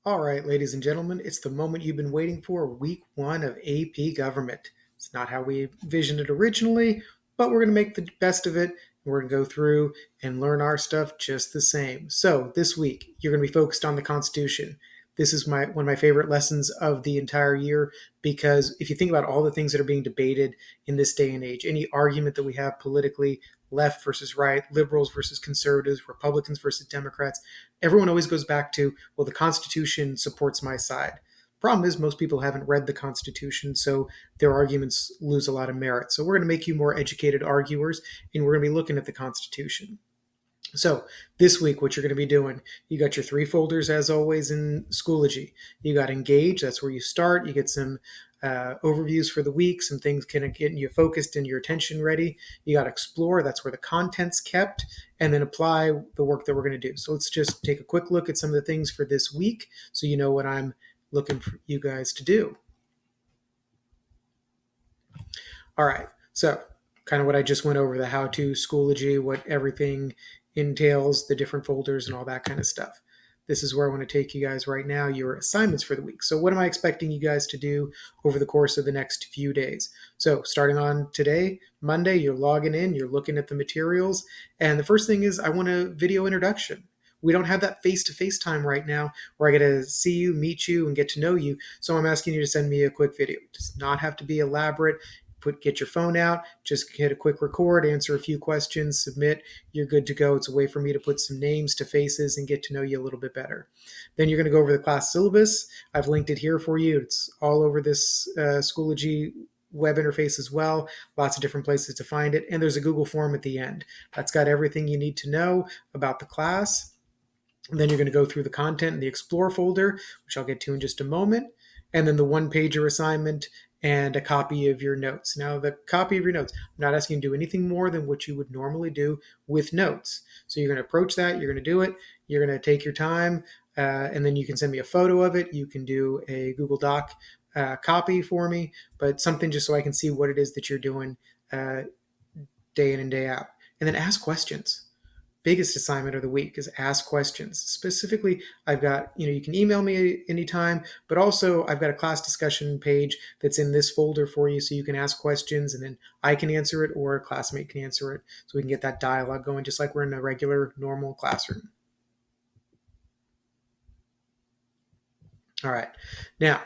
All right, ladies and gentlemen, it's the moment you've been waiting for, week one of AP Government. It's not how we envisioned it originally, but we're going to make the best of it. We're going to go through and learn our stuff just the same. So, this week, you're going to be focused on the Constitution. This is one of my favorite lessons of the entire year because if you think about all the things that are being debated in this day and age, any argument that we have politically, left versus right, liberals versus conservatives, Republicans versus Democrats, everyone always goes back to, well, the Constitution supports my side. Problem is, most people haven't read the Constitution, so their arguments lose a lot of merit. So we're going to make you more educated arguers, and we're going to be looking at the Constitution. So this week, what you're going to be doing, you got your three folders as always in Schoology. You got Engage, that's where you start. You get some overviews for the week, some things kind of getting you focused and your attention ready. You got Explore, that's where the content's kept, and then apply the work that we're going to do. So let's just take a quick look at some of the things for this week so you know what I'm looking for you guys to do. All right, so kind of what I just went over, the how-to Schoology, what everything entails, the different folders and all that kind of stuff. This is where I want to take you guys right now, your assignments for the week. So what am I expecting you guys to do over the course of the next few days? So starting on today, Monday, you're logging in, you're looking at the materials. And the first thing is I want a video introduction. We don't have that face-to-face time right now where I get to see you, meet you, and get to know you. So I'm asking you to send me a quick video. It does not have to be elaborate. Get your phone out, just hit a quick record, answer a few questions, submit, you're good to go. It's a way for me to put some names to faces and get to know you a little bit better. Then you're going to go over the class syllabus. I've linked it here for you. It's all over this Schoology web interface as well. Lots of different places to find it. And there's a Google form at the end. That's got everything you need to know about the class. And then you're going to go through the content in the Explore folder, which I'll get to in just a moment. And then the one-pager assignment and a copy of your notes. Now, the copy of your notes, I'm not asking you to do anything more than what you would normally do with notes. So you're going to approach that, you're going to do it, you're going to take your time, and then you can send me a photo of it. You can do a Google Doc copy for me, but something just so I can see what it is that you're doing day in and day out. And then ask questions. Biggest assignment of the week is ask questions. Specifically, I've got, you can email me anytime, but also I've got a class discussion page that's in this folder for you so you can ask questions and then I can answer it or a classmate can answer it so we can get that dialogue going just like we're in a regular, normal classroom. All right. Now,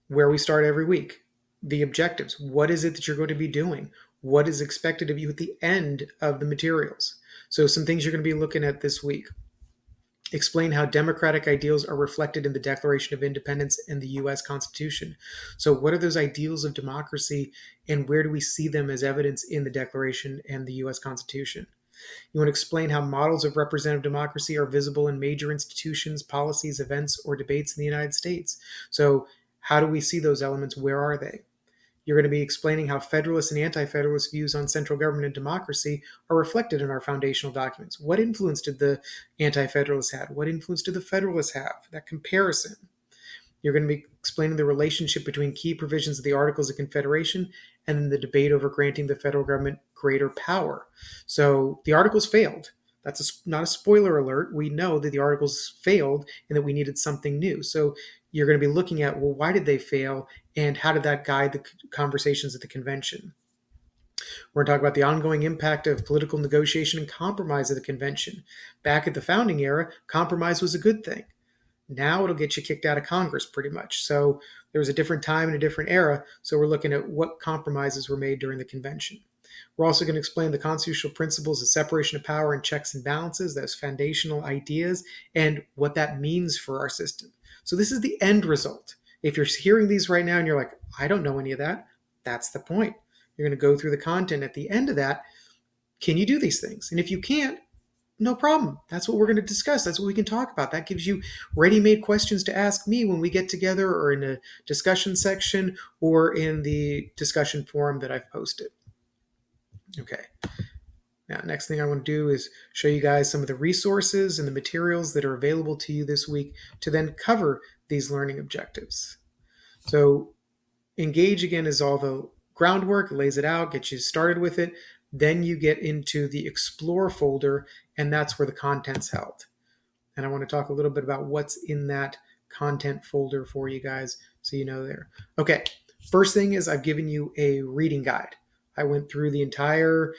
where we start every week, the objectives. What is it that you're going to be doing? What is expected of you at the end of the materials? So some things you're going to be looking at this week. Explain how democratic ideals are reflected in the Declaration of Independence and the U.S. Constitution. So what are those ideals of democracy and where do we see them as evidence in the Declaration and the U.S. Constitution? You want to explain how models of representative democracy are visible in major institutions, policies, events, or debates in the United States. So how do we see those elements? Where are they? You're going to be explaining how Federalist and Anti-Federalist views on central government and democracy are reflected in our foundational documents. What influence did the Anti-Federalists have? What influence did the Federalists have? That comparison. You're going to be explaining the relationship between key provisions of the Articles of Confederation and then the debate over granting the federal government greater power. So the Articles failed. That's not a spoiler alert. We know that the Articles failed and that we needed something new. So you're going to be looking at, well, why did they fail and how did that guide the conversations at the convention? We're going to talk about the ongoing impact of political negotiation and compromise at the convention. Back at the founding era, compromise was a good thing. Now it'll get you kicked out of Congress pretty much. So there was a different time and a different era. So we're looking at what compromises were made during the convention. We're also going to explain the constitutional principles of separation of power and checks and balances, those foundational ideas, and what that means for our system. So this is the end result. If you're hearing these right now and you're like, I don't know any of that, that's the point. You're going to go through the content at the end of that. Can you do these things? And if you can't, no problem. That's what we're going to discuss. That's what we can talk about. That gives you ready-made questions to ask me when we get together or in a discussion section or in the discussion forum that I've posted. Okay. Now, next thing I want to do is show you guys some of the resources and the materials that are available to you this week to then cover these learning objectives. So Engage, again, is all the groundwork, lays it out, gets you started with it. Then you get into the Explore folder, and that's where the content's held. And I want to talk a little bit about what's in that content folder for you guys so you know there. Okay, first thing is I've given you a reading guide. I went through the entire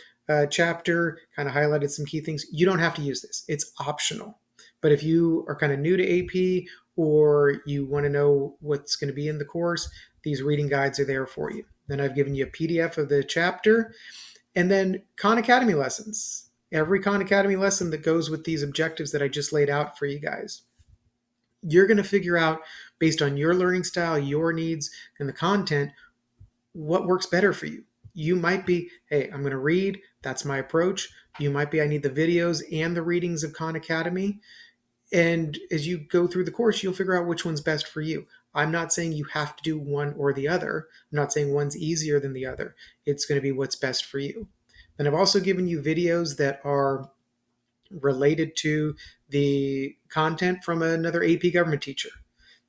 chapter, kind of highlighted some key things. You don't have to use this, it's optional. But if you are kind of new to AP or you want to know what's going to be in the course, these reading guides are there for you. Then I've given you a PDF of the chapter, and then Khan Academy lessons. Every Khan Academy lesson that goes with these objectives that I just laid out for you guys. You're going to figure out, based on your learning style, your needs, and the content, what works better for you. You might be, hey, I'm going to read. That's my approach. You might be, I need the videos and the readings of Khan Academy. And as you go through the course, you'll figure out which one's best for you. I'm not saying you have to do one or the other. I'm not saying one's easier than the other. It's going to be what's best for you. Then I've also given you videos that are related to the content from another AP government teacher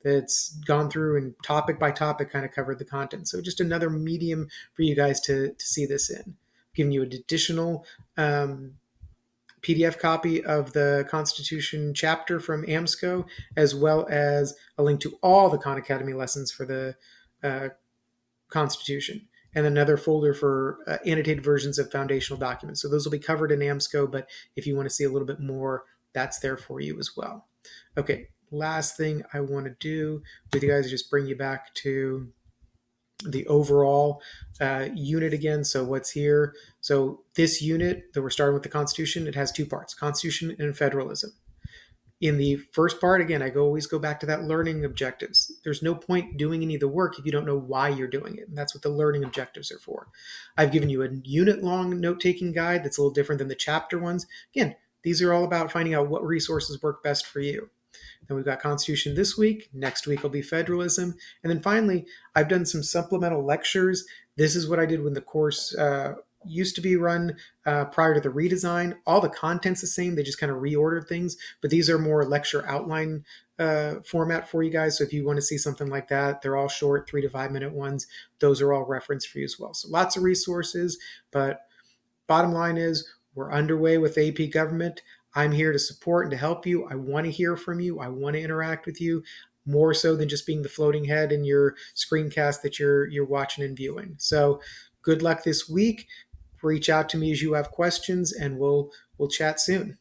that's gone through and topic by topic kind of covered the content. So just another medium for you guys to see this in. Giving you an additional PDF copy of the Constitution chapter from AMSCO, as well as a link to all the Khan Academy lessons for the Constitution, and another folder for annotated versions of foundational documents. So those will be covered in AMSCO, but if you want to see a little bit more, that's there for you as well. Okay, last thing I want to do with you guys is just bring you back to the overall unit again. So what's here? So this unit that we're starting with the Constitution, it has two parts, Constitution and federalism. In the first part, again, I always go back to that learning objectives. There's no point doing any of the work if you don't know why you're doing it. And that's what the learning objectives are for. I've given you a unit-long note-taking guide that's a little different than the chapter ones. Again, these are all about finding out what resources work best for you. Then we've got Constitution this week. Next week will be federalism. And then finally, I've done some supplemental lectures. This is what I did when the course used to be run prior to the redesign. All the content's the same. They just kind of reordered things. But these are more lecture outline format for you guys. So if you want to see something like that, they're all short, 3 to 5 minute ones. Those are all referenced for you as well. So lots of resources. But bottom line is we're underway with AP government. I'm here to support and to help you. I want to hear from you. I want to interact with you more so than just being the floating head in your screencast that you're watching and viewing. So good luck this week. Reach out to me as you have questions, and we'll chat soon.